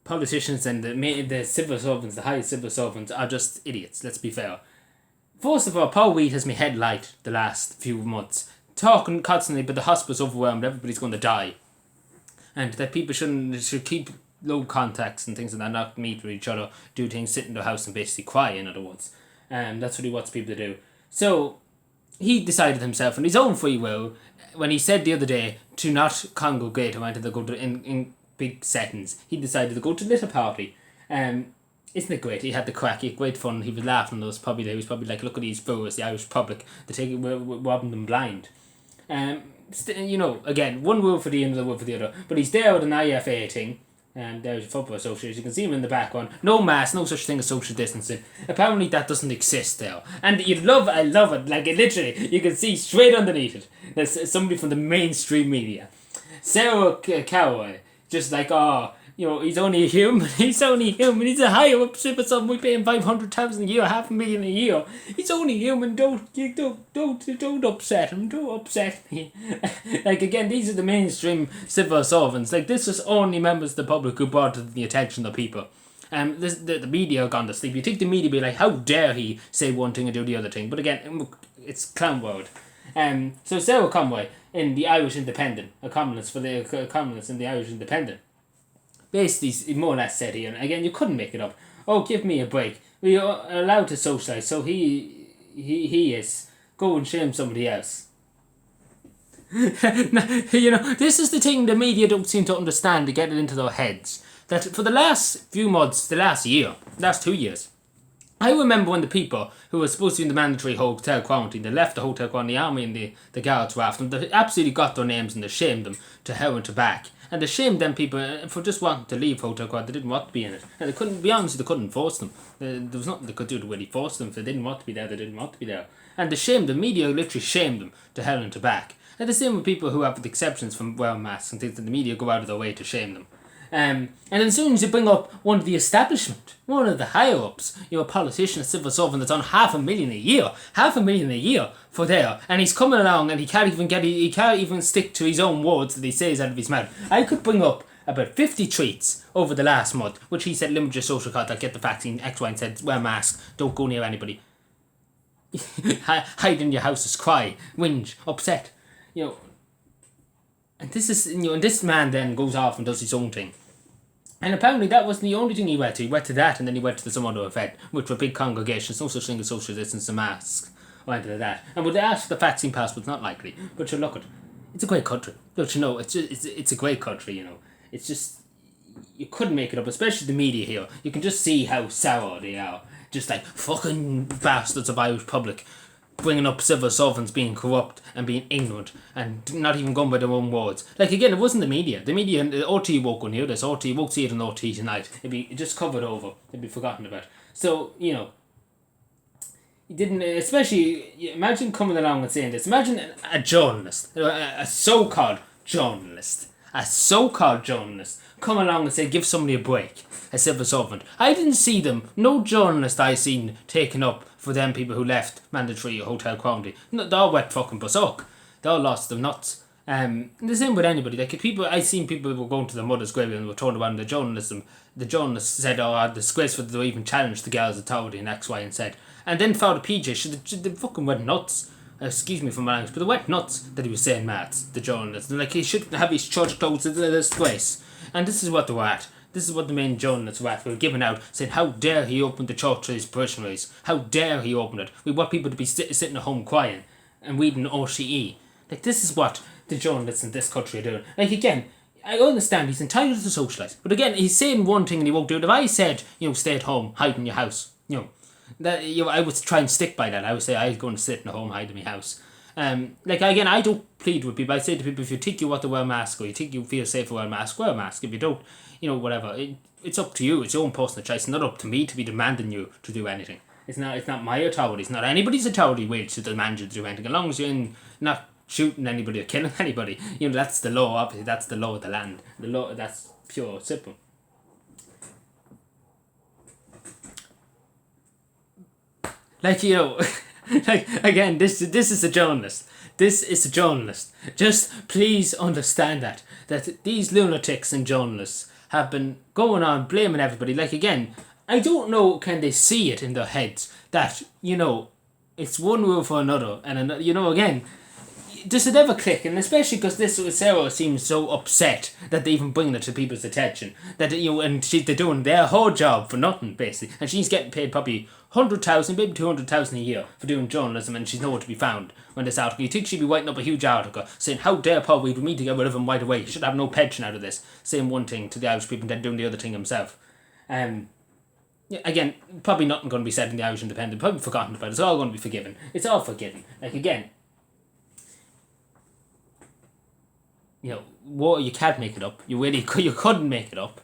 politicians and the civil servants, the high civil servants, are just idiots, let's be fair. First of all, Paul Weed has me head light the last few months, talking constantly about the hospital's overwhelmed, everybody's going to die, and that people should keep low contacts and things like that, not meet with each other, do things, sit in the house and basically cry, in other words. That's what he wants people to do. So he decided himself, in his own free will, when he said the other day to not congregate around to go to in big settings, he decided to go to a little party. Isn't it great? He had the crack, he had great fun, he was laughing at us, he was probably like, look at these fools, the Irish public, we're robbing them blind. Again, one rule for the other, rule for the other, but he's there with an IFA thing, and there's a football association, you can see him in the background, no mask, no such thing as social distancing, apparently that doesn't exist there, and I love it, like it literally, you can see straight underneath it, there's somebody from the mainstream media, Sarah Cowboy, just like, he's only a human, he's a higher up civil servant, we pay him 500,000 a year, $500,000 a year, he's only human, don't upset him, don't upset me. Like, again, these are the mainstream civil servants, like, this is only members of the public who brought to the attention of people. The media are gone to sleep. You think the media be like, how dare he say one thing and do the other thing, but again, it's clown world. So Sarah Conway in the Irish Independent, a columnist for the columnist in the Irish Independent, basically more or less said here, and again, you couldn't make it up, give me a break, we are allowed to socialise, so he is, go and shame somebody else. This is the thing the media don't seem to understand, to get it into their heads, that for the last few months, the last 2 years, I remember when the people who were supposed to be in the mandatory hotel quarantine, they left the hotel quarantine, the army and the guards were after them, they absolutely got their names and they shamed them to hell and to back. And they shamed them people for just wanting to leave hotel quarantine, they didn't want to be in it. And they couldn't force them. There was nothing they could do to really force them. If they didn't want to be there, they didn't want to be there. And they shamed the media literally shamed them to hell and to back. And the same with people who have the exceptions from wearing masks and things, that the media go out of their way to shame them. And as soon as you bring up one of the establishment, one of the higher ups, a politician, a civil servant that's on $500,000 a year for there, and he's coming along and he can't even stick to his own words that he says out of his mouth. I could bring up about 50 tweets over the last month, which he said, limit your social contact, get the vaccine, X, Y, and Z, wear masks, don't go near anybody. Hide in your houses, cry, whinge, upset, And this is, and this man then goes off and does his own thing. And apparently that wasn't the only thing he went to. He went to that, and then he went to some other event, which were big congregations, no such thing as social distance and masks. Went to that. And would they ask for the vaccine passport? Not likely. But you look at it. It's a great country. Don't you know? It's a great country, It's just, you couldn't make it up, especially the media here. You can just see how sour they are. Just like fucking bastards of Irish public. Bringing up civil servants being corrupt and being ignorant and not even going by their own words. Like, again, it wasn't the media. The media, the RT won't go near this. RT won't see it on RT tonight. It'd be just covered over. It'd be forgotten about. So, he didn't, especially, imagine coming along and saying this. Imagine a journalist, a so-called journalist, come along and say, give somebody a break, a civil servant. I didn't see them, no journalist I seen taken up for them people who left mandatory hotel quarantine. No, they all went fucking berserk. They all lost their nuts. The same with anybody. Like, I seen people who were going to their mother's grave and were turned around the journalism. The journalist said, disgraceful that they even challenged the girl's authority and X, Y, and Z. And then Father PJ, they fucking went nuts. Excuse me for my language, but they went nuts that he was saying maths, the journalist. And like, he shouldn't have his church clothes, it's a disgrace. And this is what they were at. This is what the main journalists were at. We were giving out, saying, how dare he open the church to his parishioners? How dare he open it? We want people to be sitting at home crying and reading RCE. Like, this is what the journalists in this country are doing. Like, again, I understand he's entitled to socialise. But again, he's saying one thing and he won't do it. If I said, stay at home, hide in your house, that I would try and stick by that. I would say I'm going to sit in a home, hide in my house. Like, again, I don't plead with people. I say to people, if you think you want to wear a mask or you think you feel safe to wear a mask, wear a mask. If you don't, whatever. It's up to you. It's your own personal choice. It's not up to me to be demanding you to do anything. It's not my authority. It's not anybody's authority which to demand you to do anything. As long as you're not shooting anybody or killing anybody, that's the law. Obviously, that's the law of the land. The law, that's pure, simple. Like, like, again, this is a journalist. This is a journalist. Just please understand that these lunatics and journalists have been going on blaming everybody. Like, again, I don't know, can they see it in their heads that, it's one rule for another, and another, again, does it ever click? And especially because this Sarah seems so upset that they even bring it to people's attention, that and they're doing their whole job for nothing basically, and she's getting paid probably 100,000, maybe 200,000 a year for doing journalism, and she's nowhere to be found when this article. You think she'd be writing up a huge article saying how dare Paul Reid, we need to get rid of him right away. He should have no pension out of this. Saying one thing to the Irish people and then doing the other thing himself. Again, probably nothing going to be said in the Irish Independent. Probably forgotten about. It's all going to be forgiven. It's all forgiven. Like, again, water, you can't make it up. You couldn't make it up.